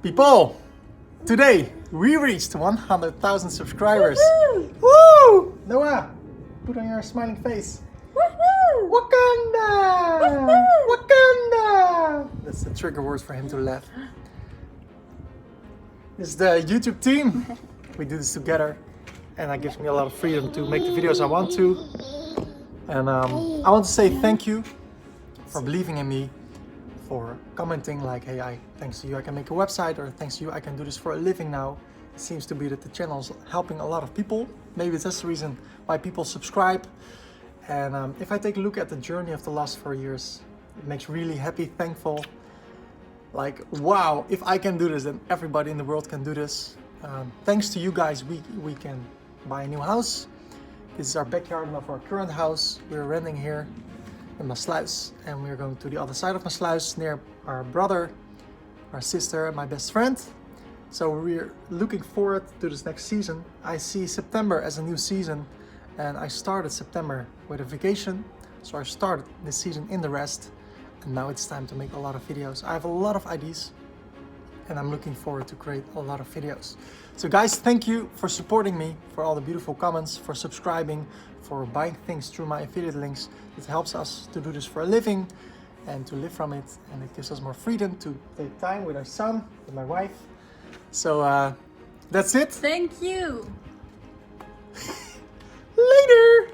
People, today we reached 100,000 subscribers. Woohoo! Woo! Noah, put on your smiling face. Woohoo! Wakanda! Woohoo! Wakanda! That's the trigger word for him to laugh. This is the YouTube team. We do this together, and that gives me a lot of freedom to make the videos I want to. And I want to say thank you for believing in me, for commenting like, hey, thanks to you I can make a website, or thanks to you I can do this for a living now. It seems to be that the channel is helping a lot of people. Maybe that's the reason why people subscribe. And if I take a look at the journey of the last 4 years, it makes really happy, thankful. Like, wow, if I can do this, then everybody in the world can do this. Thanks to you guys, we can buy a new house. This is our backyard of our current house. We're renting here in Maasluis, and we're going to the other side of Maasluis, near our brother, our sister, and my best friend. So we're looking forward to this next season. I see September as a new season, and I started September with a vacation. So I started this season in the rest, and now it's time to make a lot of videos. I have a lot of ideas, and I'm looking forward to create a lot of videos. So guys, thank you for supporting me, for all the beautiful comments, for subscribing, for buying things through my affiliate links. It helps us to do this for a living and to live from it, and it gives us more freedom to take time with our son, with my wife. So that's it. Thank you. Later.